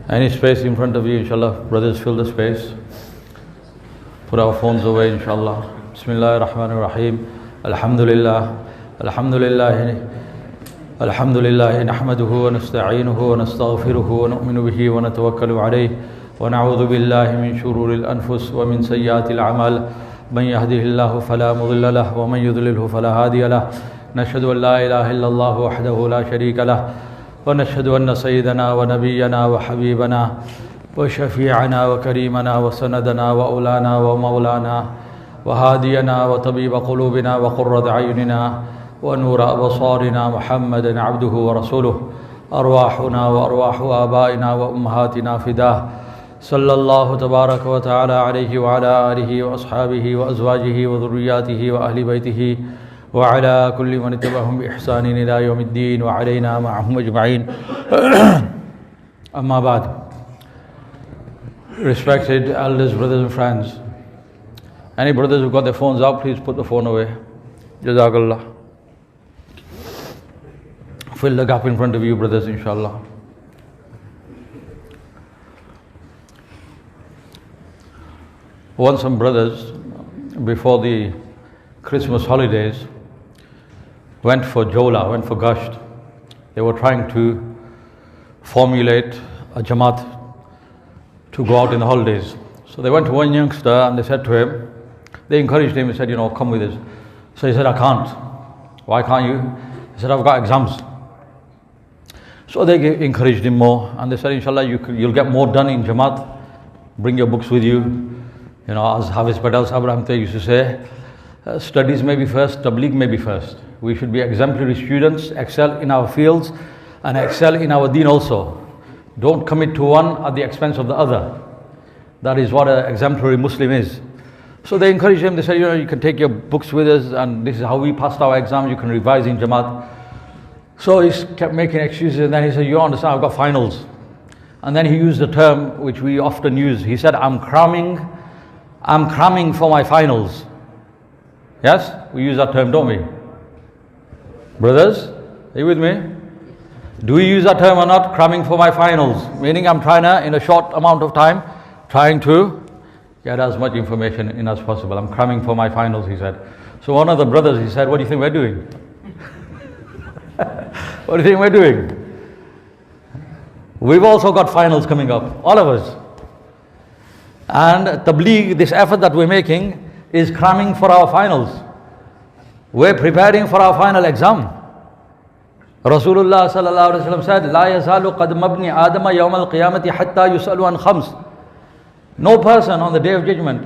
Any space in front of you, inshallah. Brothers, fill the space. Put our phones away, inshallah. Bismillah ar-Rahman ar-Rahim. Alhamdulillah. Alhamdulillah. Alhamdulillah. Nahmaduhu wa nasta'inuhu wa nastaghfiruhu wa nu'minu bihi wa natawakkalu alayhi. Wa na'udhu billahi min shururil anfus wa min sayyatil a'mal. Man yahdihillahu fala mudilla lahu wa man yudlilhu fala hadiya lahu. Nashhadu an la ilaha illallah wahdahu la sharika lahu. ونشهد أن سيدنا ونبينا وحبيبنا وشفيعنا وكريمنا وسندنا وأولانا ومولانا وهادينا وطبيب قلوبنا وقرة أعيننا ونور أبصارنا محمد عبده ورسوله أرواحنا وأرواح آبائنا وأمهاتنا فداه صلى الله تبارك وتعالى عليه وعلى آله وأصحابه وأزواجه وذرياته وأهل بيته وعلى كل من اتبعهم بإحسان إلى يوم الدين وعلينا معهم أجمعين. أما بعد. Respected elders, brothers and friends, any brothers who've got their phones out, please put the phone away. Jazakallah. Fill the gap in front of you, brothers, inshallah. Once some brothers, before the Christmas holidays, went for Jola, went for Gasht. They were trying to formulate a jamat to go out in the holidays. So they went to one youngster and they said to him, they encouraged him, he said, come with us. So he said, I can't. Why can't you? He said, I've got exams. So they encouraged him more and they said, inshallah, you'll get more done in jamat. Bring your books with you. As Hafiz Patel Sahib Rahmatullah used to say, studies may be first, tabligh may be first. We should be exemplary students, excel in our fields and excel in our deen also. Don't commit to one at the expense of the other. That is what an exemplary Muslim is. So they encouraged him, they said, you can take your books with us and this is how we passed our exams, you can revise in Jamaat. So he kept making excuses and then he said, you understand, I've got finals. And then he used a term which we often use. He said, I'm cramming for my finals. Yes, we use that term, don't we? Brothers, are you with me? Do we use that term or not? Cramming for my finals. Meaning I'm trying to, in a short amount of time, trying to get as much information in as possible. I'm cramming for my finals, he said. So one of the brothers, he said, what do you think we're doing? What do you think we're doing? We've also got finals coming up, all of us. And Tablighi, this effort that we're making, is cramming for our finals. We're preparing for our final exam. Rasulullah sallallahu alaihi wasallam said, "La yazalu qadam ibni Adama yawm al-qiyamati hatta yusalu an khams." No person on the day of judgment,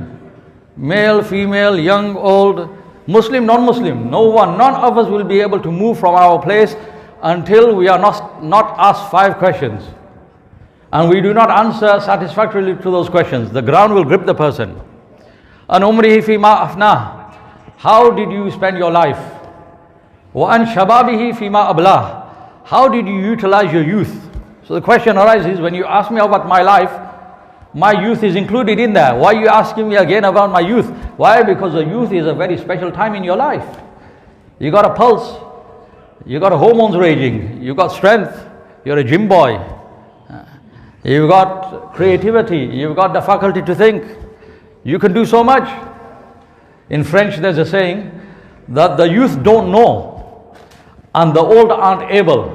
male, female, young, old, Muslim, non-Muslim, no one, none of us will be able to move from our place until we are not asked 5 questions. And we do not answer satisfactorily to those questions. The ground will grip the person. An umrihi fi ma afnah. How did you spend your life? Wa an shababihi fi ma ablah. How did you utilize your youth? So the question arises, when you ask me about my life, my youth is included in there. Why are you asking me again about my youth? Why? Because the youth is a very special time in your life. You got a pulse, you got hormones raging, you got strength, you're a gym boy, you've got creativity, you've got the faculty to think. You can do so much. In French there's a saying that the youth don't know and the old aren't able.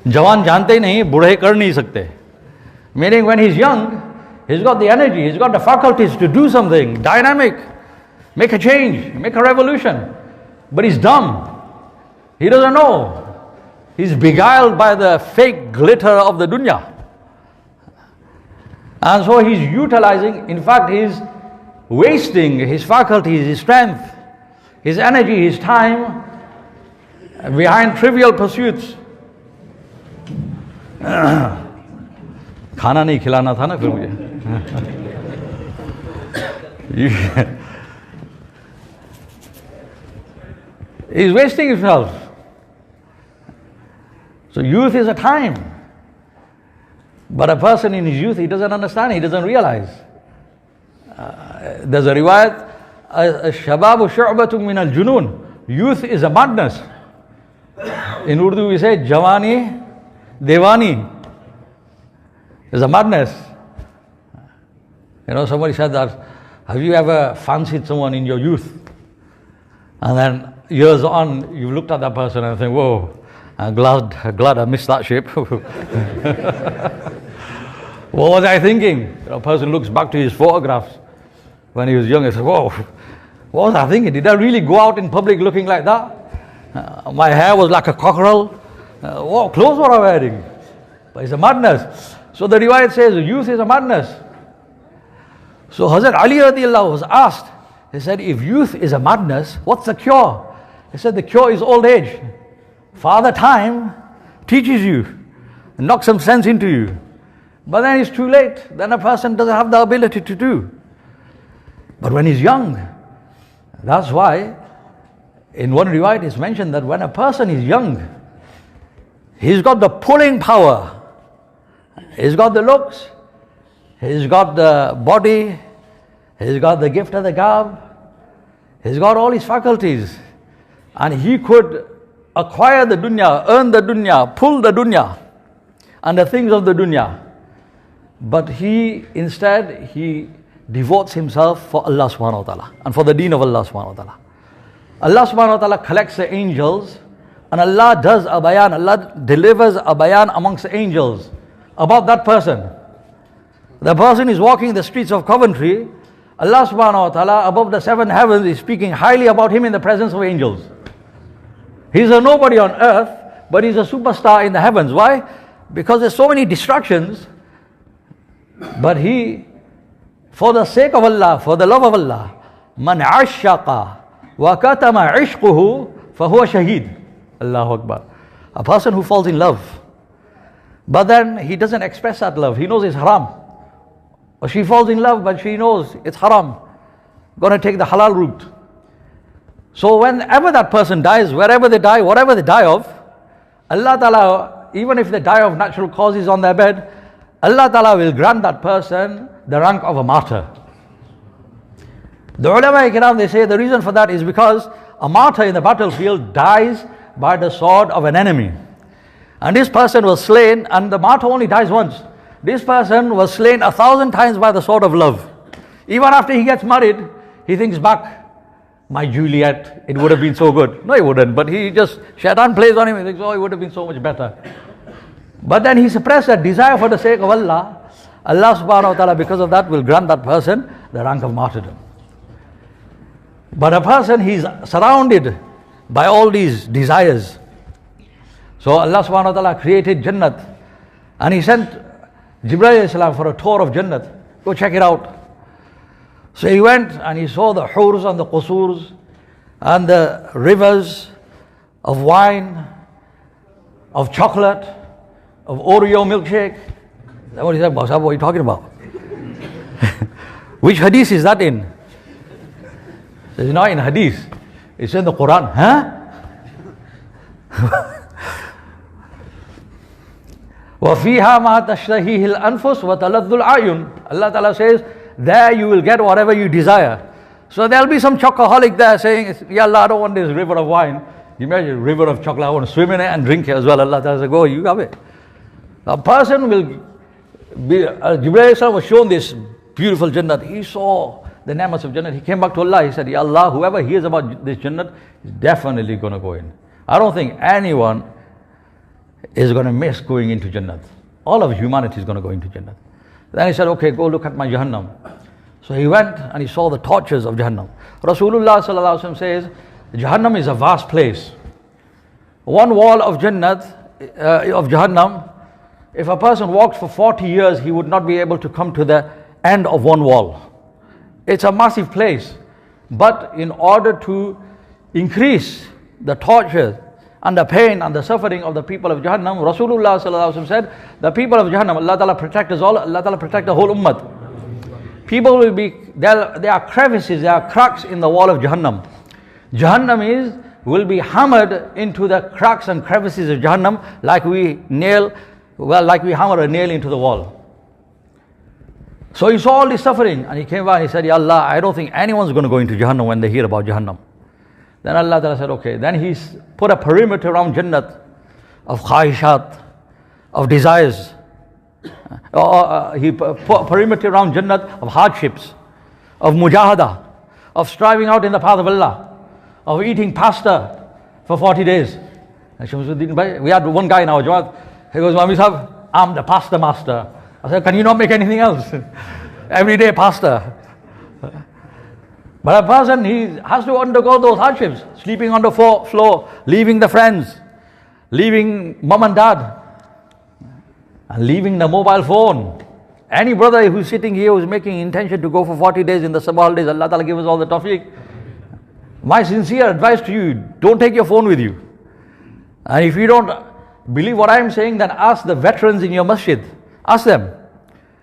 Jawan jante hi nahi, budhe kar nahi sakte. Meaning when he's young, he's got the energy, he's got the faculties to do something dynamic, make a change, make a revolution. But he's dumb. He doesn't know. He's beguiled by the fake glitter of the dunya. And so he's utilizing, in fact he's wasting his faculties, his strength, his energy, his time behind trivial pursuits. खाना नहीं खिलाना था ना फिर मुझे. He's wasting himself. So youth is a time. But a person in his youth, he doesn't understand, he doesn't realize. There's a riwayat, shababu shu'batun min al-junun. Youth is a madness. In Urdu we say, Jawani, Devani. It's a madness. You know, somebody said that, have you ever fancied someone in your youth? And then years on, you've looked at that person and think, whoa, I'm glad I missed that ship. What was I thinking? A person looks back to his photographs when he was young and says, whoa, what was I thinking? Did I really go out in public looking like that? My hair was like a cockerel. What clothes were I wearing? But it's a madness. So the riwayat says youth is a madness. So Hazrat Ali radiallahu was asked, he said, if youth is a madness, what's the cure? He said, the cure is old age. Father Time teaches you, knocks some sense into you. But then it's too late. Then a person doesn't have the ability to do. But when he's young, that's why in one riwayat it's mentioned that when a person is young, he's got the pulling power. He's got the looks, he's got the body, he's got the gift of the gab, he's got all his faculties. And he could acquire the dunya, earn the dunya, pull the dunya and the things of the dunya. But he devotes himself for Allah subhanahu wa ta'ala and for the deen of Allah subhanahu wa ta'ala. Allah subhanahu wa ta'ala collects the angels and Allah does a bayan, Allah delivers a bayan amongst the angels about that person. The person is walking the streets of Coventry, Allah subhanahu wa ta'ala above the seven heavens is speaking highly about him in the presence of angels. He's a nobody on earth, but he's a superstar in the heavens. Why? Because there's so many distractions. But he, for the sake of Allah, for the love of Allah, man ashaqa wa katama ishquhu fahuwa shaheed. Allahu Akbar. A person who falls in love, but then he doesn't express that love. He knows it's haram. Or she falls in love, but she knows it's haram. Gonna take the halal route. So whenever that person dies, wherever they die, whatever they die of, Allah Ta'ala, even if they die of natural causes on their bed, Allah Ta'ala will grant that person the rank of a martyr. The ulama kiram, they say the reason for that is because a martyr in the battlefield dies by the sword of an enemy. And this person was slain, and the martyr only dies once. This person was slain 1,000 times by the sword of love. Even after he gets married, he thinks back, my Juliet, it would have been so good. No, it wouldn't, but he just, shaitan plays on him, he thinks, oh, it would have been so much better. But then he suppressed that desire for the sake of Allah. Allah subhanahu wa ta'ala, because of that, will grant that person the rank of martyrdom. But a person, he's surrounded by all these desires. So Allah subhanahu wa ta'ala created Jannat, and he sent Jibreel alayhi salam for a tour of Jannat. Go check it out. So he went and he saw the hurs and the qusurs and the rivers of wine, of chocolate, of Oreo milkshake. Is that what he said? Boss, what are you talking about? Which hadith is that in? It's not in hadith. It's in the Quran. Huh? وَفِيهَا مَا تَشْتَهِيهِ الْأَنفُسُ وَتَلَذُّ الْأَعْيُنُ. Allah Ta'ala says, there you will get whatever you desire. So there'll be some chocoholic there saying, Ya Allah, I don't want this river of wine. You imagine, river of chocolate, I want to swim in it and drink it as well. Allah Ta'ala says, go, you have it. A person will be, Jibreel was shown this beautiful Jannat. He saw the namas of Jannat. He came back to Allah. He said, Ya Allah, whoever hears about this Jannat is definitely going to go in. I don't think anyone is going to miss going into Jannat. All of humanity is going to go into Jannat. Then he said, okay, go look at my Jahannam. So he went and he saw the tortures of Jahannam. Rasulullah sallallahu alaihi wasallam says, Jahannam is a vast place. One wall of Jannat, of Jahannam, if a person walked for 40 years, he would not be able to come to the end of one wall. It's a massive place. But in order to increase the torture and the pain and the suffering of the people of Jahannam, Rasulullah sallallahu alaihi wasallam said, the people of Jahannam, Allah Ta'ala protect us all, Allah Ta'ala protect the whole ummah. People will be, there are crevices, there are cracks in the wall of Jahannam. Jahannam will be hammered into the cracks and crevices of Jahannam like we hammer a nail into the wall. So he saw all this suffering and he came back and he said, Ya Allah, I don't think anyone's going to go into Jahannam when they hear about Jahannam. Then Allah Ta'ala said, okay. Then he put a perimeter around Jannat of khahishat, of desires. He perimeter around Jannat of hardships, of mujahada, of striving out in the path of Allah, of eating pasta for 40 days. We had one guy in our jamat, he goes, Mami Sahib, I'm the pasta master. I said, can you not make anything else? Every day pasta. But a person, he has to undergo those hardships, sleeping on the floor, leaving the friends, leaving mom and dad, and leaving the mobile phone. Any brother who's sitting here who's making intention to go for 40 days in the summer holidays, Allah Ta'ala give us all the tawfiq. My sincere advice to you, don't take your phone with you. And if you don't believe what I'm saying, then ask the veterans in your masjid. Ask them.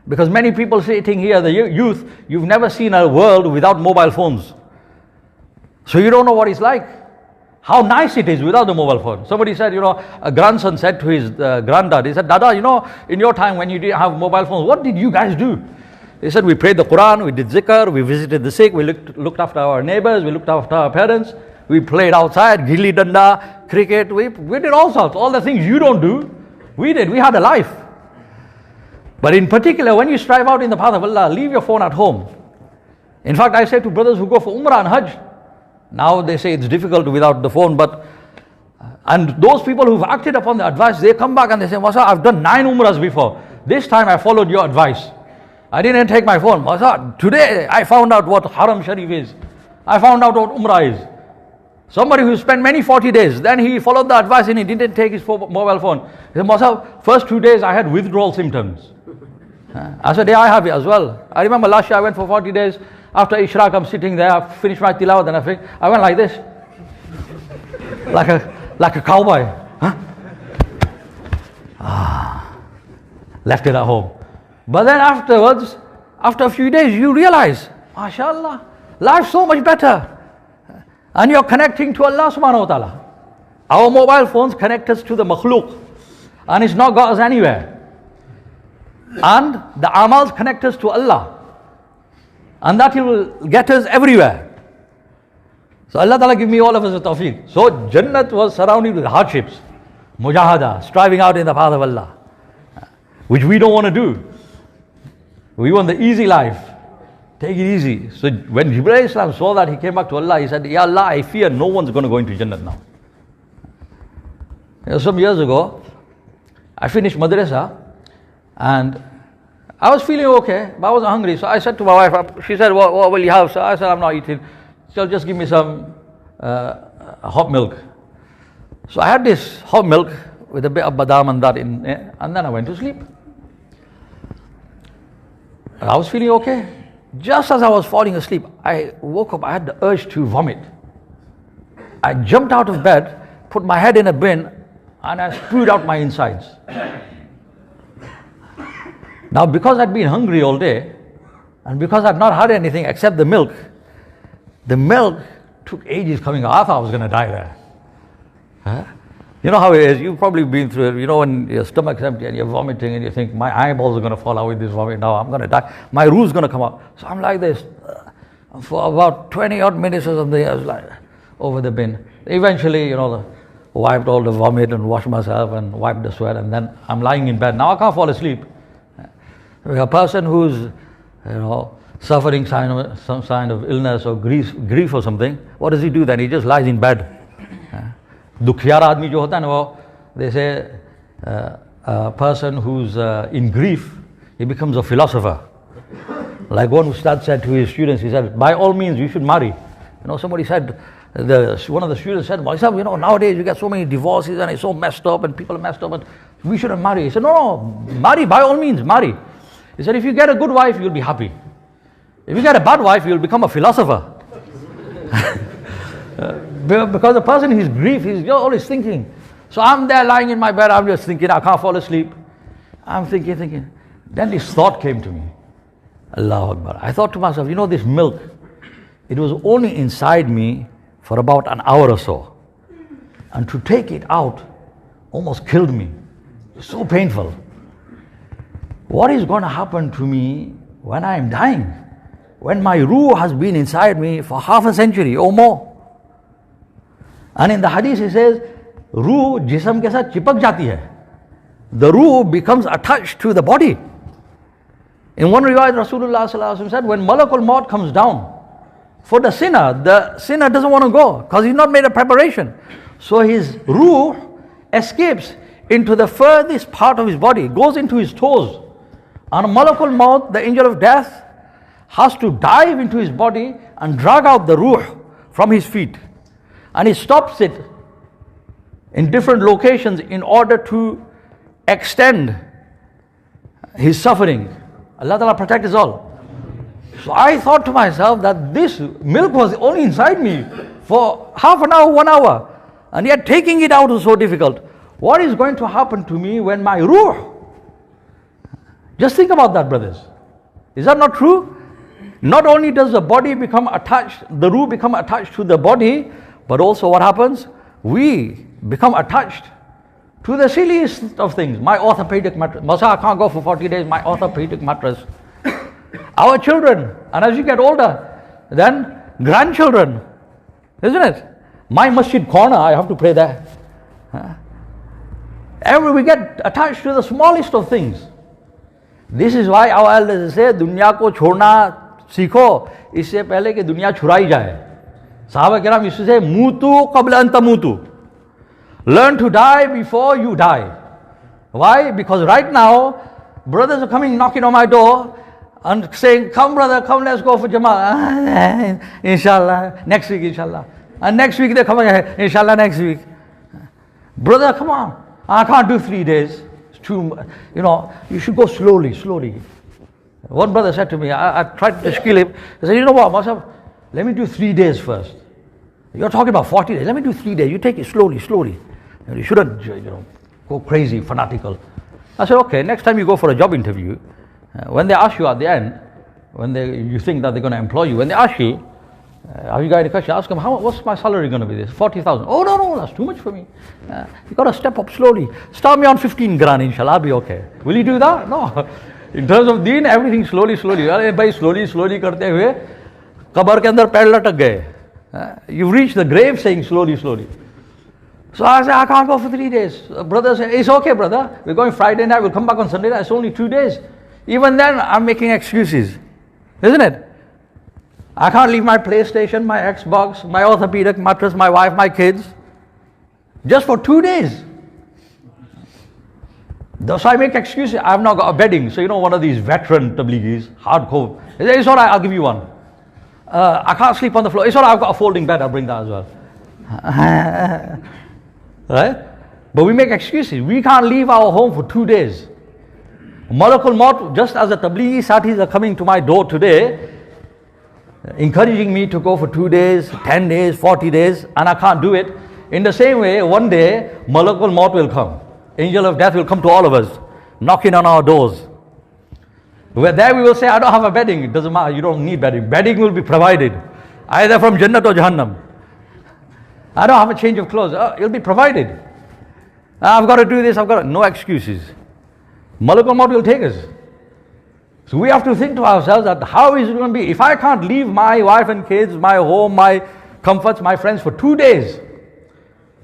Because many people sitting here, the youth, you've never seen a world without mobile phones. So you don't know what it's like. How nice it is without the mobile phone. Somebody said, a grandson said to his granddad, he said, Dada, in your time when you didn't have mobile phones, what did you guys do? He said, we prayed the Quran, we did zikr, we visited the sick, we looked after our neighbors, we looked after our parents, we played outside, gilli danda, cricket, we did all sorts, all the things you don't do, we did, we had a life. But in particular, when you strive out in the path of Allah, leave your phone at home. In fact, I say to brothers who go for Umrah and Hajj, now they say it's difficult without the phone, and those people who've acted upon the advice, they come back and they say, Masa, I've done 9 Umrahs before. This time I followed your advice. I didn't take my phone. Masa, today I found out what Haram Sharif is. I found out what Umrah is. Somebody who spent many 40 days, then he followed the advice and he didn't take his mobile phone. He said, Masa, first 2 days I had withdrawal symptoms. I said, yeah, I have it as well. I remember last year I went for 40 days. After Ishraq, I'm sitting there, I finished my tilawat and I went like this. like a cowboy. Left it at home. But then afterwards, after a few days, you realize, MashaAllah, life's so much better. And you're connecting to Allah subhanahu wa ta'ala. Our mobile phones connect us to the makhluk. And it's not got us anywhere. And the amals connect us to Allah. And that will get us everywhere. So Allah Ta'ala give me all of us a tawfiq. So Jannat was surrounded with hardships, mujahada, striving out in the path of Allah, which we don't want to do. We want the easy life. Take it easy. So when Jibreel Islam saw that, he came back to Allah, he said, Ya Allah, I fear no one's going to go into Jannat now. Some years ago, I finished madrasa and I was feeling okay, but I wasn't hungry. So I said to my wife, she said, what will you have? So I said, I'm not eating. So just give me some hot milk. So I had this hot milk with a bit of badam and that in it, and then I went to sleep. I was feeling okay. Just as I was falling asleep, I woke up, I had the urge to vomit. I jumped out of bed, put my head in a bin, and I spewed out my insides. Now, because I'd been hungry all day, and because I'd not had anything except the milk took ages coming out. I thought I was going to die there. Huh? You know how it is, you've probably been through it, when your stomach's empty and you're vomiting and you think, my eyeballs are going to fall out with this vomit now, I'm going to die, my roof's going to come out. So I'm like this, for about 20 odd minutes or something, I was like, over the bin. Eventually, wiped all the vomit and washed myself and wiped the sweat, and then I'm lying in bed. Now I can't fall asleep. A person who's, suffering some sign of illness or grief or something, what does he do then? He just lies in bed. Dukhyara admi jo hota hai, they say a person who's in grief, he becomes a philosopher. Like one Ustad said to his students, he said, by all means you should marry. Somebody said, one of the students said, nowadays you get so many divorces and it's so messed up and people are messed up and we shouldn't marry. He said, no, marry, by all means, marry. He said, if you get a good wife, you'll be happy. If you get a bad wife, you'll become a philosopher. Because the person in his grief, he's always thinking. So I'm there lying in my bed, I'm just thinking, I can't fall asleep. I'm thinking. Then this thought came to me. Allahu Akbar. I thought to myself, this milk, it was only inside me for about an hour or so. And to take it out almost killed me. So painful. What is going to happen to me when I am dying? When my ruh has been inside me for half a century or more. And in the hadith it says, ruh jism ke saath chipak jati hai. the ruh becomes attached to the body. In one riwayat, Rasulullah sallallahu alaihi wasallam said, when Malakul Maut comes down for the sinner doesn't want to go because he's not made a preparation. So his ruh escapes into the furthest part of his body, goes into his toes. And Malakul Maut, the angel of death, has to dive into his body and drag out the ruh from his feet. And he stops it in different locations in order to extend his suffering. Allah Ta'ala protect us all. So I thought to myself that this milk was only inside me for half an hour, 1 hour, and yet taking it out was so difficult. What is going to happen to me when my ruh? Just think about that, brothers. Is that not true? Not only does the body become attached, the ruh become attached to the body, but also what happens? We become attached to the silliest of things. My orthopedic mattress. Masa, I can't go for 40 days, my orthopedic mattress. Our children, and as you get older, then grandchildren, isn't it? My masjid corner, I have to pray there. We get attached to the smallest of things. This is why our elders say, दुनिया को छोड़ना सीखो इससे पहले कि दुनिया छुड़ाई जाए. Sahaba kiram used to say, mutu qabla an tamutu. Learn to die before you die. Why? Because right now, brothers are coming knocking on my door and saying, come brother, come, let's go for jamat. Inshallah, next week inshallah. And next week they come again, inshallah next week. Brother, come on. I can't do 3 days. It's too, you should go slowly. One brother said to me, I tried to kill him. He said, you know what, Masab, let me do 3 days first. You're talking about 40 days. Let me do 3 days. You take it slowly. You shouldn't, go crazy, fanatical. I said, okay, next time you go for a job interview, when they ask you at the end, you think that they're going to employ you, when they ask you, have you got any question? Ask them, what's my salary going to be? This 40,000. Oh, no, that's too much for me. You got to step up slowly. Start me on 15 grand, inshallah, I'll be okay. Will you do that? No. In terms of deen, everything slowly. Bhai, slowly karte hue, kabar ke andar pair latak gaye. You've reached the grave saying slowly. So I said, I can't go for 3 days. Brother said, it's okay, brother. We're going Friday night, we'll come back on Sunday night. It's only 2 days. Even then, I'm making excuses. Isn't it? I can't leave my PlayStation, my Xbox, my orthopedic mattress, my wife, my kids, just for 2 days. So I make excuses. I've now got a bedding. So one of these veteran tablighis, hardcore. It's all right, I'll give you one. I can't sleep on the floor. It's all right, I've got a folding bed, I'll bring that as well. Right? But we make excuses. We can't leave our home for 2 days. Malakul Maut, just as the Tablighi Sathis are coming to my door today, encouraging me to go for 2 days, 10 days, 40 days, and I can't do it. In the same way, one day, Malakul Maut will come. Angel of death will come to all of us, knocking on our doors. Where there we will say, I don't have a bedding. It doesn't matter, you don't need bedding. Bedding will be provided, either from Jannat or Jahannam. I don't have a change of clothes. It'll be provided. I've got to do this, no excuses. Malakul Maut will take us. So we have to think to ourselves that how is it going to be? If I can't leave my wife and kids, my home, my comforts, my friends for 2 days,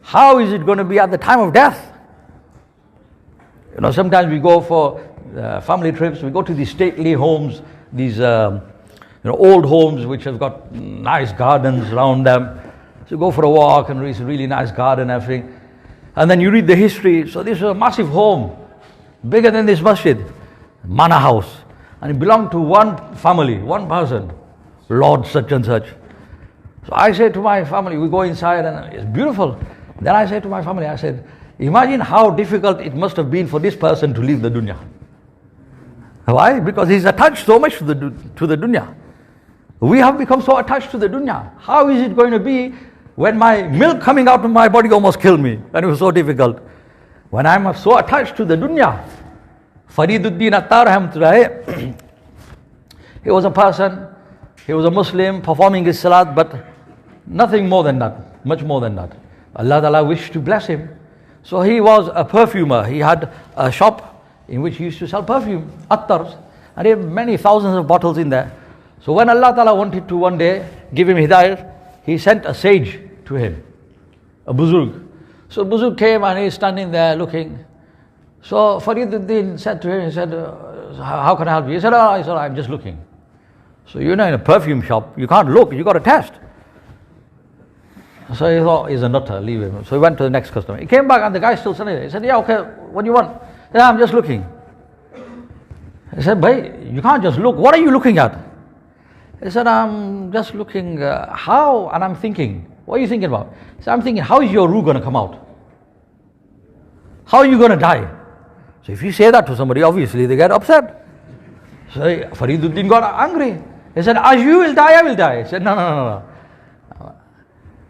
how is it going to be at the time of death? Sometimes we go for family trips, we go to these stately homes, these old homes which have got nice gardens around them. So you go for a walk and it's a really nice garden and everything. And then you read the history. So this is a massive home, bigger than this masjid, manor house. And it belonged to one family, one person, Lord such and such. So I say to my family, we go inside and it's beautiful. Then I say to my family, I said, imagine how difficult it must have been for this person to leave the dunya. Why? Because he's attached so much to the dunya. We have become so attached to the dunya. How is it going to be when my milk coming out of my body almost killed me and it was so difficult? When I'm so attached to the dunya. Fariduddin Attar Rahmatullah, he was a person, he was a Muslim performing his salat, but nothing more than that, much more than that. Allah Ta'ala wished to bless him. So he was a perfumer. He had a shop in which he used to sell perfume, attars, and he had many thousands of bottles in there. So when Allah Ta'ala wanted to one day give him hidayah, he sent a sage to him, a buzurg. So buzurg came and he's standing there looking. So Fariduddin said to him, he said, how can I help you? He said, I'm just looking. So in a perfume shop, you can't look, you got to test. So he thought, he's a nutter, leave him. So he went to the next customer. He came back and the guy still sitting there. He said, yeah, okay, what do you want? Yeah, I'm just looking. He said, bhai, you can't just look. What are you looking at? He said, I'm just looking, how? And I'm thinking, what are you thinking about? He said, I'm thinking, how is your ruh going to come out? How are you going to die? So if you say that to somebody, obviously they get upset. So Fariduddin got angry. He said, as you will die, I will die. He said, no.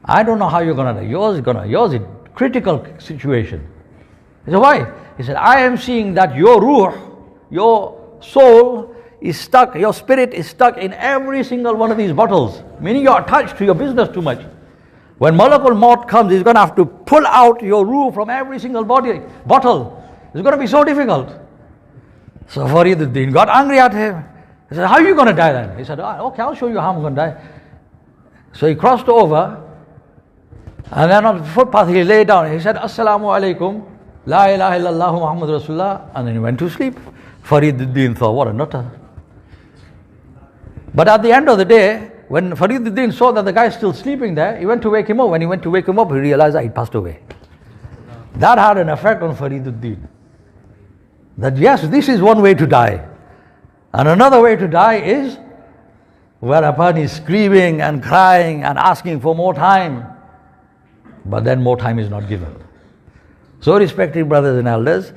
I don't know how you're going to die. Yours is a critical situation. He said, why? He said, I am seeing that your ruh, your soul is stuck, your spirit is stuck in every single one of these bottles. Meaning you're attached to your business too much. When Malakul Maut comes, he's going to have to pull out your ruh from every single bottle. It's going to be so difficult. So Fariduddin got angry at him. He said, how are you going to die then? He said, okay, I'll show you how I'm going to die. So he crossed over, and then on the footpath he lay down. He said, Assalamu alaikum, la ilaha illallah Muhammad Rasulullah, and then he went to sleep. Fariduddin thought, what a nutter. But at the end of the day, when Fariduddin saw that the guy is still sleeping there, he went to wake him up. When he went to wake him up, he realized that he passed away. That had an effect on Fariduddin. That yes, this is one way to die. And another way to die is whereupon he's screaming and crying and asking for more time. But then more time is not given. So respected brothers and elders,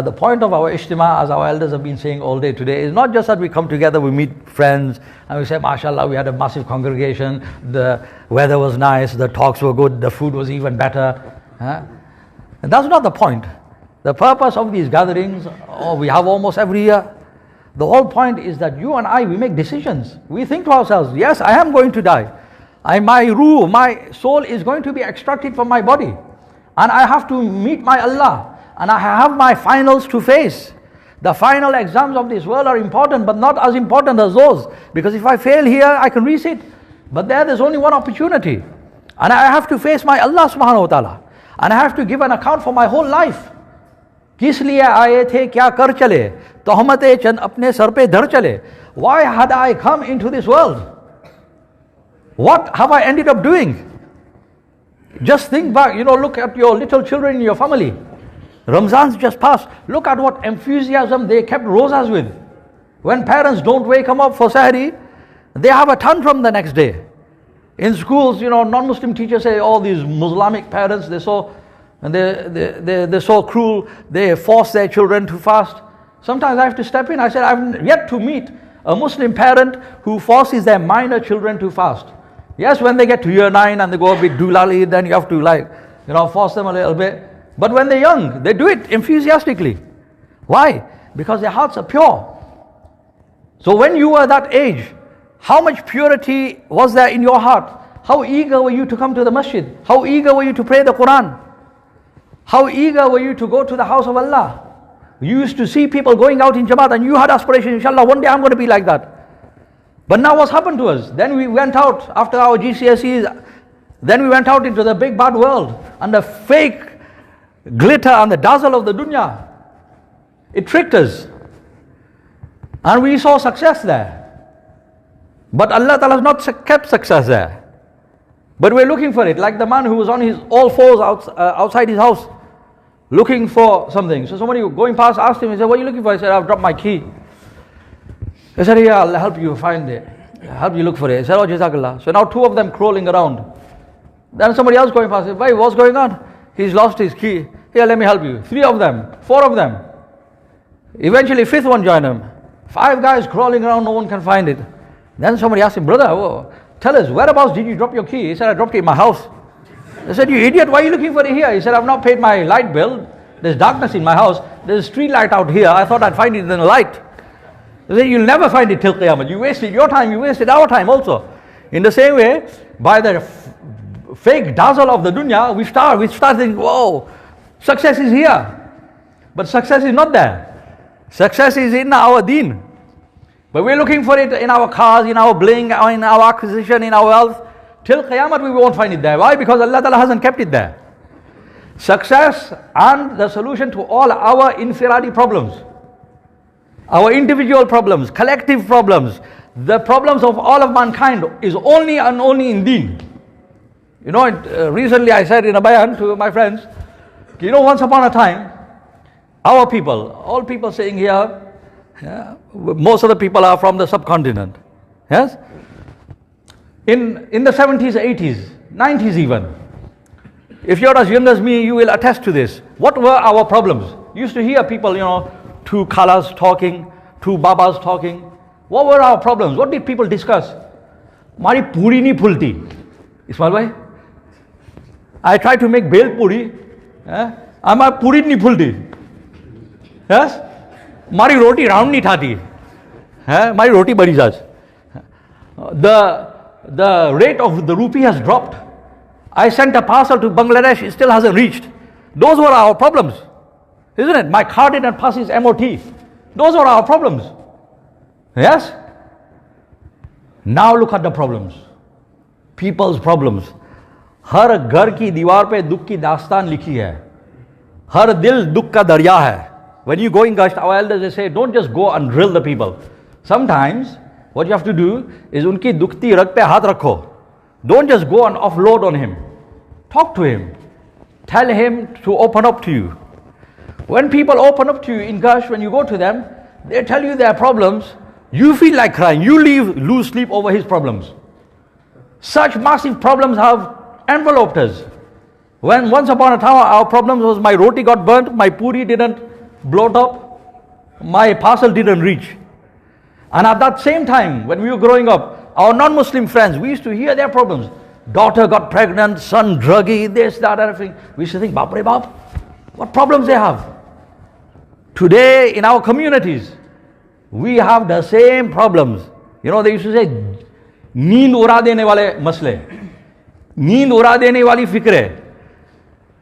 the point of our ijtima, as our elders have been saying all day today, is not just that we come together, we meet friends, and we say, mashallah, we had a massive congregation, the weather was nice, the talks were good, the food was even better. And that's not the point. The purpose of these gatherings, we have almost every year. The whole point is that you and I, we make decisions. We think to ourselves, yes, I am going to die. My ruh, my soul is going to be extracted from my body. And I have to meet my Allah. And I have my finals to face. The final exams of this world are important, but not as important as those. Because if I fail here, I can resit. But there's only one opportunity. And I have to face my Allah subhanahu wa ta'ala. And I have to give an account for my whole life. किस लिए आए थे क्या कर चले तोहमतें चंद अपने sir पे धर चले. Why had I come into this world? What have I ended up doing? Just think back, look at your little children in your family. Ramzan's just passed. Look at what enthusiasm they kept rosas with. When parents don't wake them up for Sahri, they have a tantrum the next day. In schools, non-Muslim teachers say, these Muslimic parents, they're so cruel, they force their children to fast. Sometimes I have to step in. I said, I've yet to meet a Muslim parent who forces their minor children to fast. Yes, when they get to year 9 and they go a bit doolally, then you have to force them a little bit. But when they're young, they do it enthusiastically. Why? Because their hearts are pure. So when you were that age, how much purity was there in your heart? How eager were you to come to the masjid? How eager were you to pray the Quran? How eager were you to go to the house of Allah? You used to see people going out in jamat and you had aspiration, inshallah, one day I'm going to be like that. But now what's happened to us? Then we went out after our GCSEs, then we went out into the big bad world and the fake glitter and the dazzle of the dunya. It tricked us. And we saw success there. But Allah Ta'ala has not kept success there. But we're looking for it, like the man who was on his all fours outside his house, looking for something. So somebody going past asked him, he said, what are you looking for? He said, I've dropped my key. He said, yeah, I'll help you find it. I'll help you look for it. He said, oh, Jazakallah. So now 2 of them crawling around. Then somebody else going past, said, why, what's going on? He's lost his key. Here, let me help you. 3 of them, 4 of them. Eventually 5th one joined him. 5 guys crawling around, no one can find it. Then somebody asked him, brother, tell us, whereabouts did you drop your key? He said, I dropped it in my house. They said, you idiot, why are you looking for it here? He said, I've not paid my light bill. There's darkness in my house. There's a street light out here. I thought I'd find it in the light. They said, you'll never find it till Qiyamah. You wasted your time, you wasted our time also. In the same way, by the fake dazzle of the dunya, we start thinking, whoa, success is here. But success is not there. Success is in our deen. But we're looking for it in our cars, in our bling, in our acquisition, in our wealth. Till Qiyamah we won't find it there. Why? Because Allah Ta'ala hasn't kept it there. Success and the solution to all our inferiority problems, our individual problems, collective problems, the problems of all of mankind is only and only in Deen. You know, recently I said in a bayan to my friends, you know, once upon a time, our people, all people saying here, most of the people are from the subcontinent. Yes? In the 70s, 80s, 90s even, if you're as young as me, you will attest to this. What were our problems? You used to hear people, you know, two khalas talking, two babas talking. What were our problems? What did people discuss? Mari puri nahi phulti. Ismail bhai, I tried to make bel puri. My puri nahi phulti. Yes? Mari roti round nahi thati. Mari roti badi jaj. The rate of the rupee has dropped. I sent a parcel to Bangladesh, it still hasn't reached. Those were our problems, isn't it? My car didn't pass its MOT. Those were our problems. Yes? Now look at the problems. People's problems. हर घर की दीवार पे दुख की दास्तान लिखी है. हर दिल दुख का दरिया है. When you go in Gasht, our elders they say, don't just go and drill the people. Sometimes what you have to do is unki dukhti rag pe haath rakho. Don't just go and offload on him. Talk to him. Tell him to open up to you. When people open up to you in Gash, when you go to them, they tell you their problems. You feel like crying. You lose sleep over his problems. Such massive problems have enveloped us. When once upon a time our problem was my roti got burnt, my puri didn't blow up, my parcel didn't reach. And at that same time, when we were growing up, our non-Muslim friends, we used to hear their problems. Daughter got pregnant, son druggy, this, that, everything. We used to think, Baap re Baap, what problems they have? Today in our communities, we have the same problems. You know, they used to say, नींद उड़ा देने वाले मसले, नींद उड़ा देने वाली फिक्रे.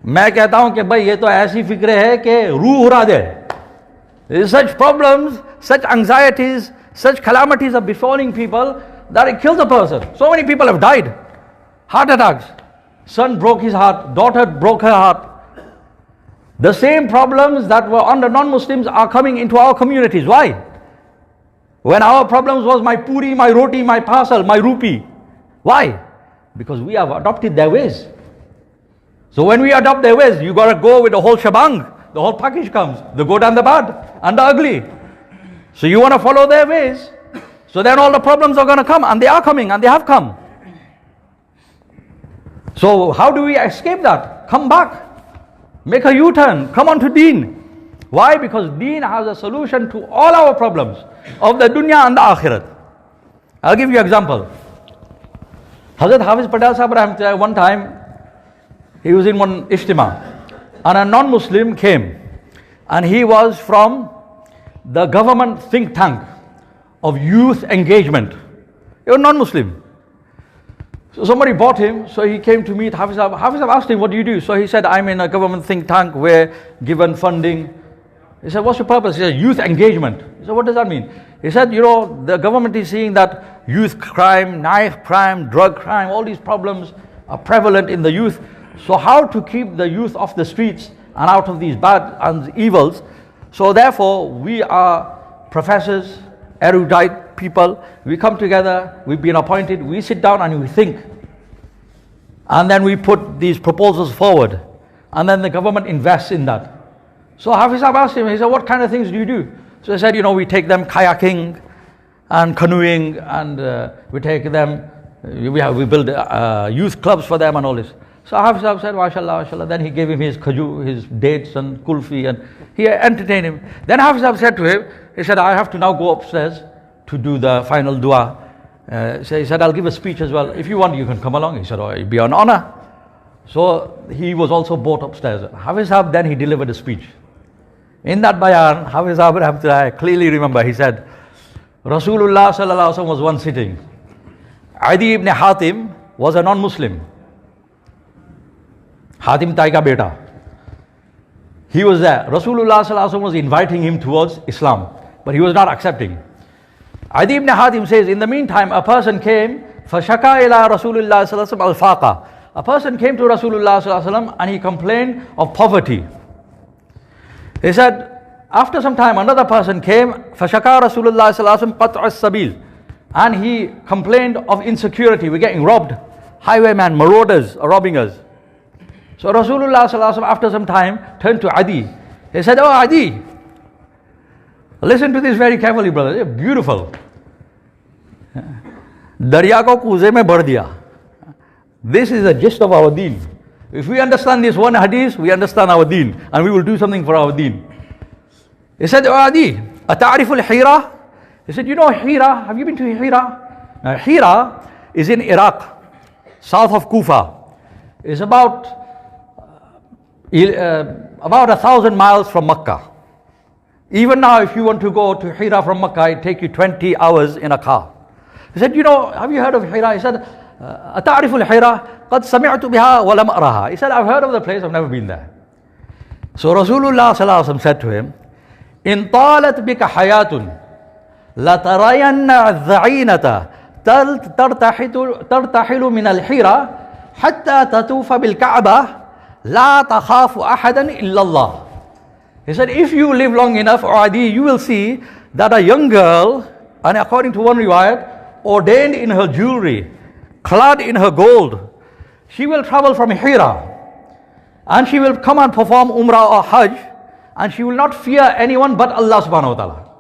मैं कहता हूं कि भाई ये तो ऐसी फिक्रे है कि रूह उड़ा दे. Such problems, such anxieties, such calamities are befalling people that it kills a person. So many people have died. Heart attacks. Son broke his heart, daughter broke her heart. The same problems that were on the non-Muslims are coming into our communities. Why? When our problems was my puri, my roti, my parcel, my rupee. Why? Because we have adopted their ways. So when we adopt their ways, you got to go with the whole shebang. The whole package comes. The good and the bad and the ugly. So you want to follow their ways. So then all the problems are going to come, and they are coming, and they have come. So how do we escape that? Come back. Make a U-turn. Come on to Deen. Why? Because Deen has a solution to all our problems of the dunya and the akhirat. I'll give you an example. Hazrat Hafiz Patel Sahib, one time, he was in one ijtima, and a non-Muslim came, and he was from the government think tank of youth engagement. He was non-Muslim. So somebody bought him, so he came to meet Hafiz Sahib. Hafiz Sahib asked him, what do you do? So he said, I'm in a government think tank where given funding. He said, what's your purpose? He said, youth engagement. He said, what does that mean? He said, you know, the government is seeing that youth crime, knife crime, drug crime, all these problems are prevalent in the youth. So how to keep the youth off the streets and out of these bad and evils? So therefore, we are professors, erudite people, we come together, we've been appointed, we sit down and we think. And then we put these proposals forward. And then the government invests in that. So Hafiz Sahib asked him, he said, what kind of things do you do? So he said, you know, we take them kayaking and canoeing, and we take them, we build youth clubs for them and all this. So Hafiz Sahib said, mashallah, mashallah. Then he gave him his khaju, his dates and kulfi, and he entertained him. Then Hafiz Sahib said to him, he said, I have to now go upstairs to do the final dua. So he said, I'll give a speech as well. If you want, you can come along. He said, oh, it'll be an honor. So he was also brought upstairs. Hafiz Sahib, then he delivered a speech. In that bayan, Hafiz Sahib, I clearly remember, he said, Rasulullah sallallahu alaihi wasallam was one sitting. Adi ibn Hatim was a non-Muslim. Hatim Tai ka beta. He was there. Rasulullah sallallahu alaihi wasallam was inviting him towards Islam, but he was not accepting. Adi ibn Hatim says, in the meantime, a person came, فَشَكَى إِلَىٰ رَسُولِ اللَّهِ صَلَّى اللَّهُ عَلَيْهِ وَسَلَّمَ الْفَاقَةَ. a person came to Rasulullah sallallahu alaihi wasallam and he complained of poverty. He said, after some time, another person came, فَشَكَى رَسُولُ اللَّهِ صَلَّى اللَّهُ عَلَيْهِ وَسَلَّمَ قَطْعَ السَّبِيلِ, and he complained of insecurity. We're getting robbed. Highwaymen, marauders are robbing us. So Rasulullah sallallahu alaihi wasallam, after some time, turned to Adi. He said, "Oh Adi, listen to this very carefully, brother. It's beautiful. Darya ko kuze mein bhar diya." This is the gist of our deen. If we understand this one hadith, we understand our deen, and we will do something for our deen. He said, "Oh Adi, ata'arifu al-Hira?" He said, "You know Hira? Have you been to Hira?" Now, Hira is in Iraq, south of Kufa. It's about 1,000 miles from Makkah. Even now, if you want to go to Hira from Makkah, it takes you 20 hours in a car. He said, "You know, have you heard of Hira?" He said, "Ata'arifu al-Hira? Qad sami'tu biha wa lam araha." He said, "I've heard of the place, I've never been there." So Rasulullah sallallahu alaihi wasallam said to him, "In talat bika hayatun la tarayanna al-dha'inata tartahilu min al-Hira hatta tatufa bil-Ka'bah la takhafu ahadan illallah." He said, if you live long enough, O Adi, you will see that a young girl, and according to one riwayat, ordained in her jewelry, clad in her gold, she will travel from Hira, and she will come and perform Umrah or Hajj, and she will not fear anyone but Allah subhanahu wa ta'ala.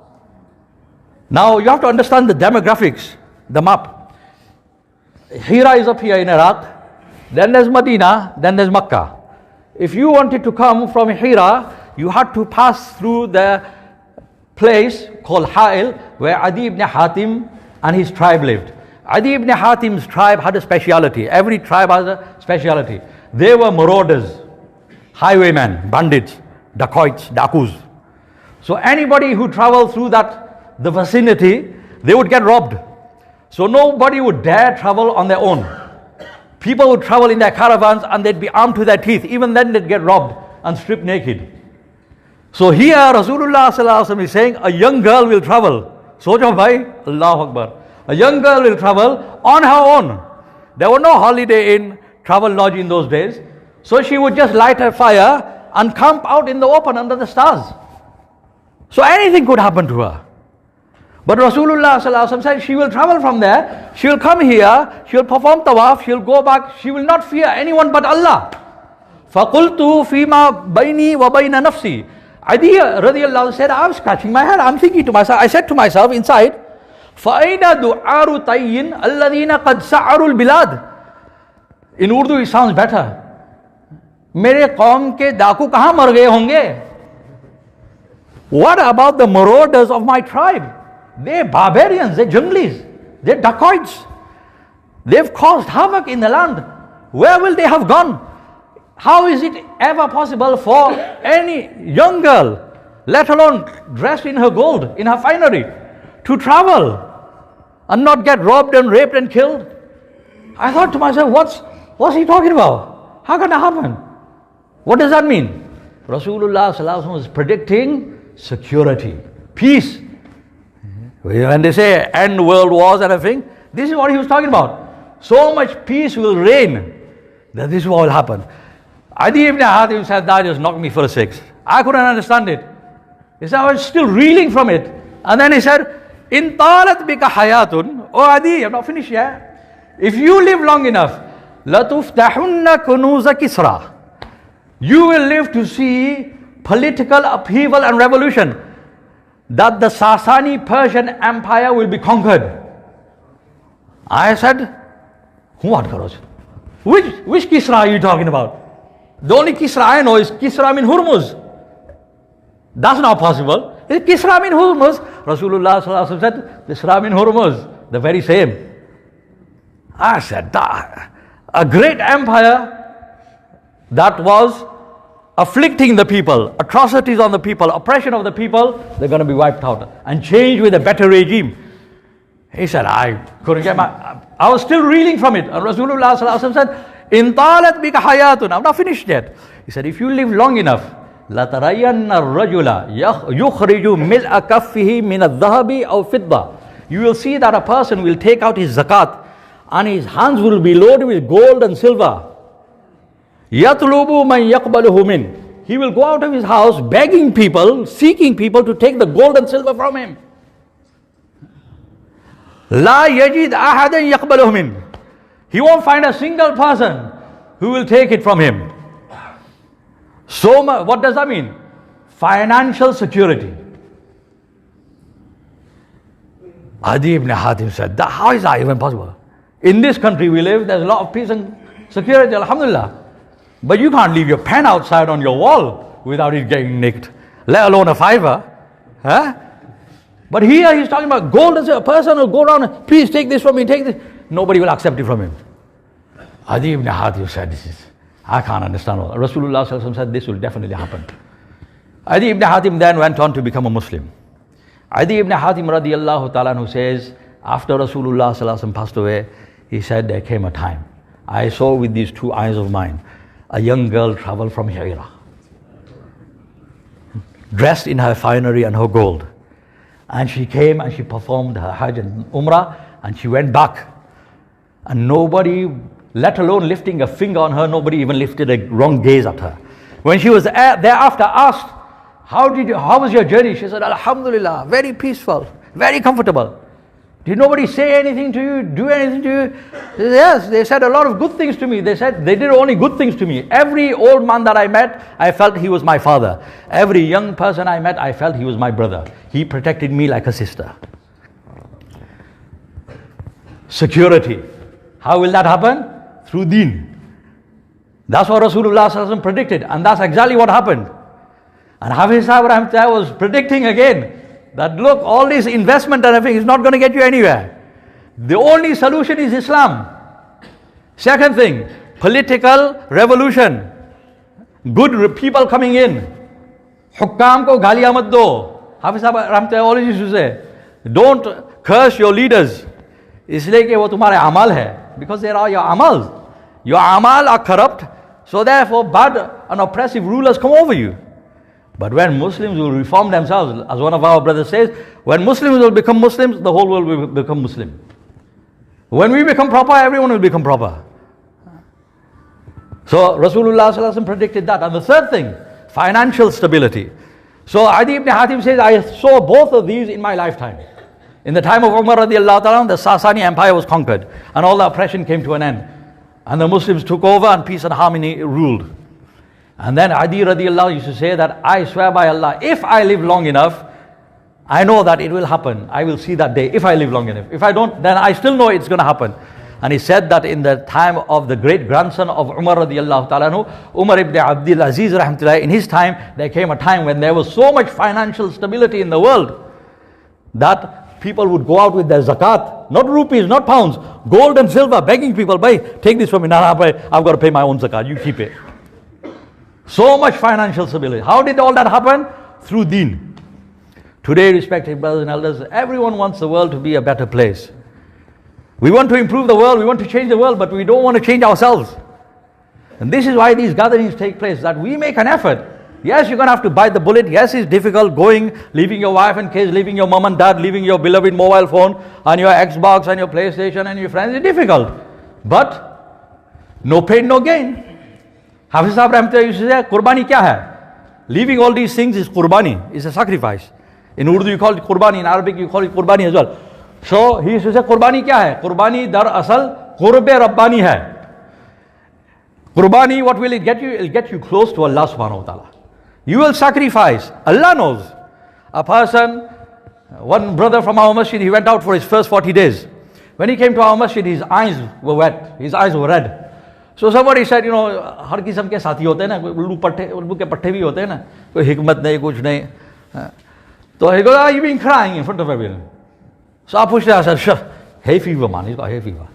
Now you have to understand the demographics, the map. Hira is up here in Iraq, then there's Medina, then there's Makkah. If you wanted to come from Hira, you had to pass through the place called Ha'il, where Adi ibn Hatim and his tribe lived. Adi ibn Hatim's tribe had a speciality. Every tribe has a speciality. They were marauders, highwaymen, bandits, dacoits, dakus. So anybody who traveled through the vicinity, they would get robbed. So nobody would dare travel on their own. People would travel in their caravans and they'd be armed to their teeth. Even then they'd get robbed and stripped naked. So here Rasulullah sallallahu alaihi wasallam is saying a young girl will travel. Socho bhai, Allahu Akbar. A young girl will travel on her own. There were no Holiday Inn, travel lodge in those days. So she would just light her fire and camp out in the open under the stars. So anything could happen to her. But Rasulullah sallallahu alaihi wasallam said she will travel from there, she will come here, she will perform tawaf, she will go back, she will not fear anyone but Allah. فَقُلْتُ فِي مَا بَيْنِي وَبَيْنَ نَفْسِي. Adi radiallahu anhu said, I'm scratching my head, I'm thinking to myself, I said to myself inside, فَأَيْنَ دُعَارُ تَيِّن الَّذِينَ قَدْ سَعَرُوا الْبِلَادِ. In Urdu it sounds better. मेरे कौम के डाकू कहाँ मर गए होंगे? What about the marauders of my tribe? They're barbarians, they're junglis, they're dacoits. They've caused havoc in the land. Where will they have gone? How is it ever possible for any young girl, let alone dressed in her gold, in her finery, to travel and not get robbed and raped and killed? I thought to myself, what's he talking about? How can that happen? What does that mean? Rasulullah sallallahu alaihi wasallam was predicting security, peace. When they say end world wars and everything, this is what he was talking about. So much peace will reign that this is what will happen. Adi ibn Hatim said, that just knocked me for a six. I couldn't understand it. He said, I was still reeling from it. And then he said, In talat bika hayatun. Oh Adi, I'm not finished yet. If you live long enough, latuftahunna kunuza Kisra. You will live to see political upheaval and revolution. That the Sasani Persian Empire will be conquered. I said, what Karoj? Which Kisra are you talking about? The only Kisra I know is Kisra min Hormuz. That's not possible. It's Kisra min Hormuz. Rasulullah sallallahu alaihi wasallam said, Kisra min Hormuz, the very same. I said, a great empire that was afflicting the people, atrocities on the people, oppression of the people, they're going to be wiped out and changed with a better regime. He said, I couldn't get I was still reeling from it. And Rasulullah sallallahu alaihi wasallam said, In talat bika hayatun. I'm not finished yet. He said, if you live long enough, لَتَرَيَّنَّ الرَّجُلَ يُخْرِجُ مِلْءَ كَفِّهِ مِنَ الذَّهَبِ أَوْ فِضَّةِ. You will see that a person will take out his zakat and his hands will be loaded with gold and silver. يَطْلُبُ مَنْ يَقْبَلُهُ مِنْ. He will go out of his house begging people, seeking people to take the gold and silver from him. لَا يَجِدْ أَحَدًا يَقْبَلُهُ مِنْ. He won't find a single person who will take it from him. So what does that mean? Financial security. Adi ibn Hatim said, how is that even possible? In this country we live, there's a lot of peace and security, alhamdulillah. But you can't leave your pen outside on your wall without it getting nicked, let alone a fiver. Huh? But here he's talking about gold. As a person will go around and, please take this from me, take this. Nobody will accept it from him. Adi ibn Hatim said, I can't understand all. Rasulullah sallallahu alaihi wasallam said this will definitely happen. Adi ibn Hatim then went on to become a Muslim. Adi ibn Hatim radiyallahu ta'ala who says, after Rasulullah sallallahu alaihi wasallam passed away, he said, there came a time, I saw with these two eyes of mine, a young girl travel from Hira, dressed in her finery and her gold. And she came and she performed her Hajj and Umrah, and she went back. And nobody, let alone lifting a finger on her, nobody even lifted a wrong gaze at her. When she was thereafter asked, how was your journey? She said, Alhamdulillah, very peaceful, very comfortable. Did nobody say anything to you, do anything to you? Yes, they said a lot of good things to me. They said they did only good things to me. Every old man that I met, I felt he was my father. Every young person I met, I felt he was my brother. He protected me like a sister. Security. How will that happen? Through deen. That's what Rasulullah sallallahu alaihi wasallam predicted, and that's exactly what happened. And Hafiz Sahib Rahmatullah was predicting again that look, all this investment and everything is not going to get you anywhere. The only solution is Islam. Second thing, political revolution. Good people coming in. Hukam ko galiyan mat do. Hafiz Sahib Rahmatullah always used to say, don't curse your leaders. Isliye ke wo tumhare amal hai. Because they are your amals. Your amal are corrupt. So therefore bad and oppressive rulers come over you. But when Muslims will reform themselves, as one of our brothers says, when Muslims will become Muslims, the whole world will become Muslim. When we become proper, everyone will become proper. So Rasulullah sallallahu alaihi wasallam predicted that. And the third thing, financial stability. So Adi ibn Hatim says, I saw both of these in my lifetime. In the time of Umar radiallahu ta'ala, the Sasani Empire was conquered and all the oppression came to an end. And the Muslims took over and peace and harmony ruled. And then Adi radiallahu used to say that I swear by Allah, if I live long enough, I know that it will happen. I will see that day if I live long enough. If I don't, then I still know it's going to happen. And he said that in the time of the great grandson of Umar radiallahu ta'ala, Umar ibn Abdul Aziz rahmatullah, in his time, there came a time when there was so much financial stability in the world that people would go out with their zakat, not rupees, not pounds, gold and silver, begging people, take this from me, I've got to pay my own zakat, you keep it. So much financial stability. How did all that happen? Through deen. Today, respected brothers and elders, everyone wants the world to be a better place. We want to improve the world, we want to change the world, but we don't want to change ourselves. And this is why these gatherings take place, that we make an effort. Yes, you're going to have to bite the bullet. Yes, it's difficult going, leaving your wife and kids, leaving your mom and dad, leaving your beloved mobile phone and your Xbox and your PlayStation and your friends. It's difficult. But no pain, no gain. Hafiz Sahib Rahmatullah used to say, Qurbani kya hai? Leaving all these things is Qurbani, is a sacrifice. In Urdu you call it Qurbani, in Arabic you call it Qurbani as well. So he used to say, Qurbani kya hai? Qurbani dar asal Qurbe Rabbani hai. Qurbani, what will it get you? It will get you close to Allah subhanahu wa ta'ala. You will sacrifice. Allah knows. A person, one brother from our masjid, he went out for his first 40 days. When he came to our masjid, his eyes were wet, his eyes were red. So somebody said, हर किस्म के साथी होते हैं ना, उल्लू के पट्टे भी होते हैं ना, कोई हिकमत नहीं, कुछ नहीं. So he goes, you've been crying in front of everyone. So I pushed it, I said, sure, hay fever man, he's got hay fever.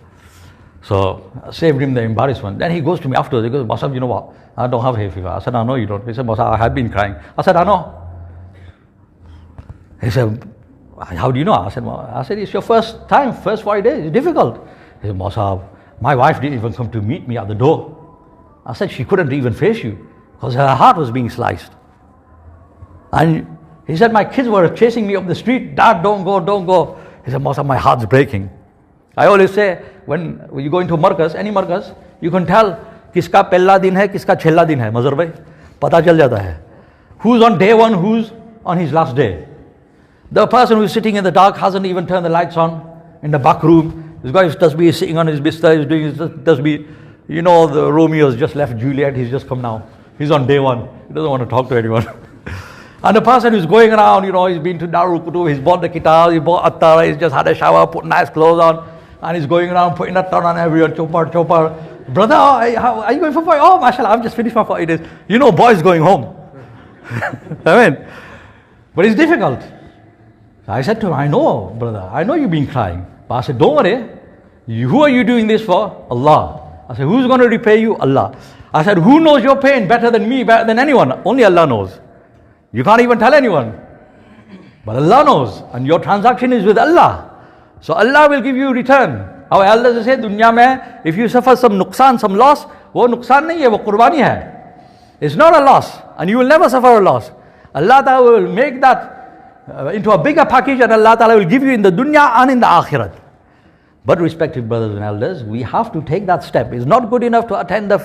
So I saved him the embarrassment. Then he goes to me afterwards, he goes, Boss, you know what, I don't have hay fever. I said, I know you don't. He said, Boss, I have been crying. I said, I know. He said, how do you know? I said, it's your first time, first 5 days, it's difficult. He said, Boss, my wife didn't even come to meet me at the door. I said, she couldn't even face you because her heart was being sliced. And he said, my kids were chasing me up the street. Dad, don't go, don't go. He said, Boss, my heart's breaking. I always say, when you go into markas, any markas, you can tell किसका पहला दिन है, किसका छेला दिन है, मजर भाई पता चल जाता है. Who's on day one, who's on his last day. The person who is sitting in the dark hasn't even turned the lights on in the back room. This guy is tasbih, is sitting on his bistar, is doing his tasbih. You know, the Romeo's just left Juliet, he's just come now. He's on day one. He doesn't want to talk to anyone. And the person who's going around, you know, he's been to Darul Kutub, he's bought the kitab, he bought attara, he's just had a shower, put nice clothes on, and he's going around putting attara on everyone, chopar. Brother, are you going for 40? Oh, mashallah, I've just finished my 40 days. You know, boys going home. I mean, but it's difficult. So I said to him, I know, brother, I know you've been crying. But I said, don't worry. Who are you doing this for? Allah. I said, who's going to repay you? Allah. I said, who knows your pain better than me, better than anyone? Only Allah knows. You can't even tell anyone. But Allah knows. And your transaction is with Allah. So Allah will give you return. Our elders say, dunya mein, if you suffer some nuqsan, some loss, wo nuqsan nahi hai, wo qurbani hai. It's not a loss. And you will never suffer a loss. Allah Ta'ala will make that into a bigger package, and Allah Ta'ala will give you in the dunya and in the akhirat. But respected brothers and elders, we have to take that step. It's not good enough to attend the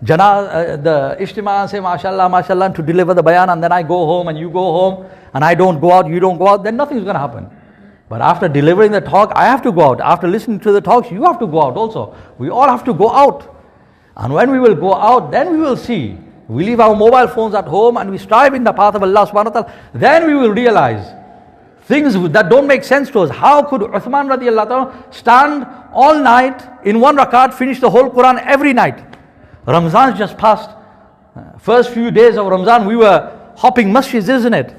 ijtima and say, mashallah, mashallah, and to deliver the bayan, and then I go home and you go home, and I don't go out, you don't go out, then nothing's going to happen. But after delivering the talk, I have to go out. After listening to the talks, you have to go out also. We all have to go out. And when we will go out, then we will see. We leave our mobile phones at home and we strive in the path of Allah subhanahu wa ta'ala. Then we will realize things that don't make sense to us. How could Uthman radiallahu ta'ala stand all night in one rakat, finish the whole Quran every night? Ramzan's just passed. First few days of Ramzan, we were hopping masjids, isn't it?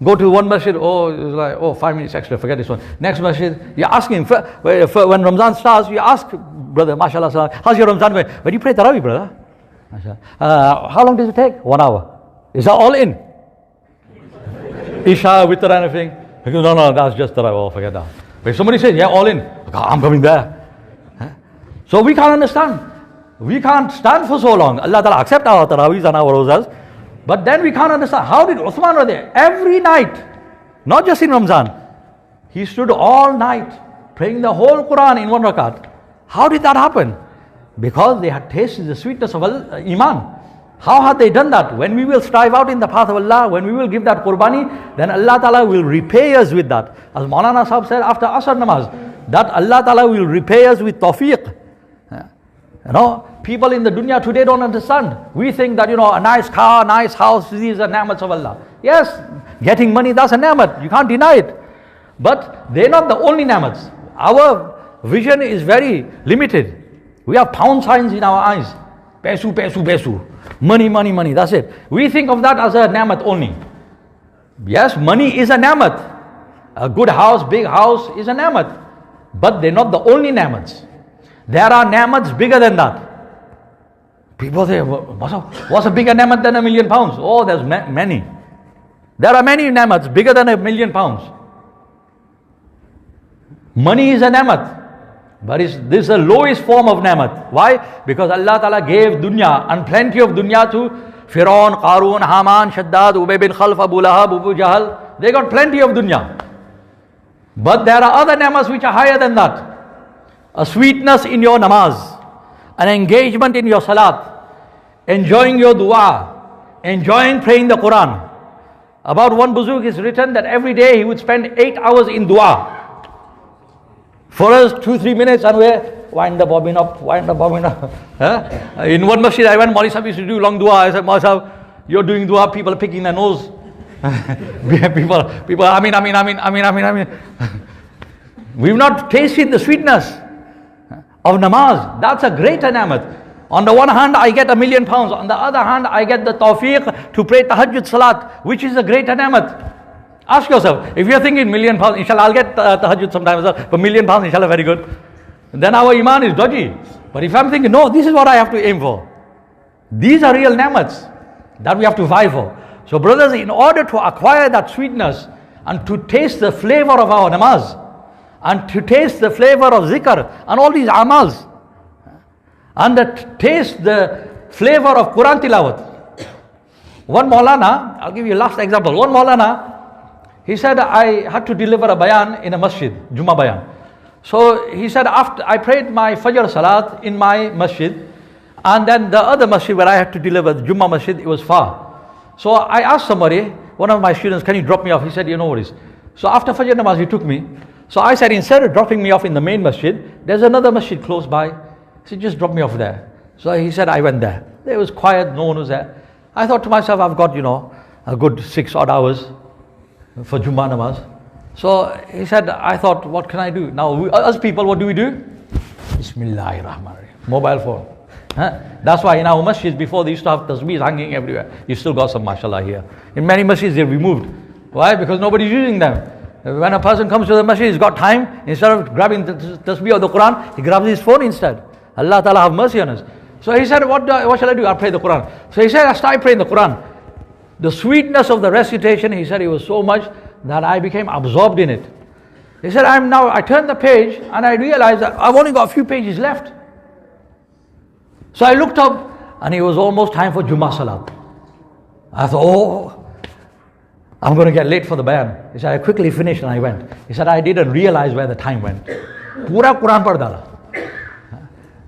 Go to one masjid, oh, it's like, 5 minutes extra, forget this one. Next masjid, you're asking, when Ramzan starts, you ask, brother, mashallah, how's your Ramzan going? When you pray Tarawih, brother? How long does it take? 1 hour. Is that all in? Isha, witr, anything? Because no, that's just Tarawih, oh, forget that. But if somebody says, yeah, all in, I'm coming there. So we can't understand. We can't stand for so long. Allah Ta'ala accept our Tarawihs and our Rozas. But then we can't understand, how did Uthman radiallahu every night, not just in Ramzan, he stood all night praying the whole Quran in one rakat. How did that happen? Because they had tasted the sweetness of Iman. How had they done that? When we will strive out in the path of Allah, when we will give that qurbani, then Allah Ta'ala will repay us with that. As Maulana Sahib said after Asr Namaz, that Allah Ta'ala will repay us with tawfiq. You know, people in the dunya today don't understand. We think that, a nice car, nice house, these are ni'mats of Allah. Yes, getting money, that's a ni'mat. You can't deny it. But they're not the only ni'mats. Our vision is very limited. We have pound signs in our eyes. Pesu, pesu, pesu. Money, money, money. That's it. We think of that as a ni'mat only. Yes, money is a ni'mat. A good house, big house is a ni'mat. But they're not the only ni'mats. There are ni'mats bigger than that. People say, what's a bigger ni'mat than £1 million? Oh, there's many. There are many ni'mats bigger than £1 million. Money is a ni'mat. But this is the lowest form of ni'mat. Why? Because Allah Ta'ala gave dunya and plenty of dunya to Firaun, Qarun, Haman, Shaddad, Ubay bin Khalf, Abu Lahab, Abu Jahl. They got plenty of dunya. But there are other ni'mats which are higher than that. A sweetness in your namaz, an engagement in your salat, enjoying your dua, enjoying praying the Quran. About one buzurg is written that every day he would spend 8 hours in dua. For us, 2-3 minutes, and we wind the bobbin up. In one masjid I went, Maulvi Sahib used to do long dua. I said, Maulvi Sahib, you're doing dua, people are picking their nose. people, Amin. We've not tasted the sweetness of namaz. That's a greater ni'mat. On the one hand, I get £1 million. On the other hand, I get the tawfiq to pray tahajjud salat, which is a greater ni'mat. Ask yourself, if you're thinking £1 million, inshallah, I'll get tahajjud sometime as well, but £1 million, inshallah, very good. Then our iman is dodgy. But if I'm thinking, no, this is what I have to aim for. These are real ni'mats that we have to vie for. So brothers, in order to acquire that sweetness and to taste the flavor of our namaz, and to taste the flavor of zikr and all these amals, and to taste the flavor of Quran tilawat. One Maulana, I'll give you a last example. One Maulana, he said, I had to deliver a bayan in a masjid, Jummah bayan. So he said, after I prayed my Fajr Salat in my masjid, And then the other masjid where I had to deliver, the Jummah masjid, it was far. So I asked somebody, one of my students, can you drop me off? He said, you know what it is. So after Fajr namaz, he took me. So I said, instead of dropping me off in the main masjid, there's another masjid close by. He said, just drop me off there. So he said, I went there. It was quiet, no one was there. I thought to myself, I've got, a good 6 odd hours for Jummah namaz. So he said, I thought, what can I do? Now, us people, what do we do? Bismillahir Rahmanir Rahim. Mobile phone. That's why in our masjids before they used to have tasbeehs hanging everywhere. You still got some, mashallah, here. In many masjids they've removed. Why? Because nobody's using them. When a person comes to the masjid, he's got time. Instead of grabbing the tasbeeh of the Quran, he grabs his phone instead. Allah Ta'ala have mercy on us. So he said, what shall I do? I'll pray the Quran. So he said, I started praying the Quran. The sweetness of the recitation, he said, it was so much that I became absorbed in it. He said, I turned the page and I realized that I've only got a few pages left. So I looked up and it was almost time for Jummah Salat. I thought, I'm going to get late for the bayan. He said, I quickly finished and I went. He said, I didn't realize where the time went. Pura Quran pad dala.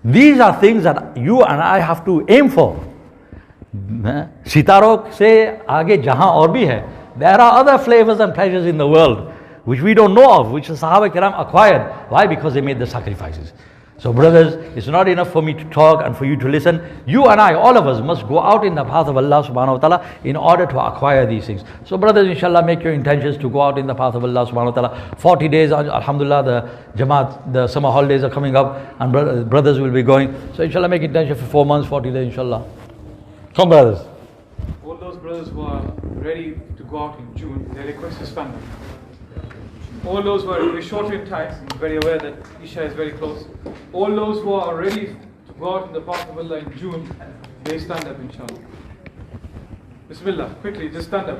These are things that you and I have to aim for. Sitaro se aage jahan aur bhi hai. There are other flavors and pleasures in the world which we don't know of, which the Sahaba Kiram acquired. Why? Because they made the sacrifices. So brothers, it's not enough for me to talk and for you to listen. You and I, all of us, must go out in the path of Allah subhanahu wa ta'ala in order to acquire these things. So brothers, inshallah, make your intentions to go out in the path of Allah subhanahu wa ta'ala. 40 days, alhamdulillah, the jamat, the summer holidays are coming up and brothers will be going. So inshallah, make intention for 4 months, 40 days, inshallah. Come brothers. All those brothers who are ready to go out in June, they request to stand up. All those who are very short in time, very aware that Isha is very close. All those who are ready to go out in the path of Allah in June, they stand up inshallah. Bismillah, quickly, just stand up.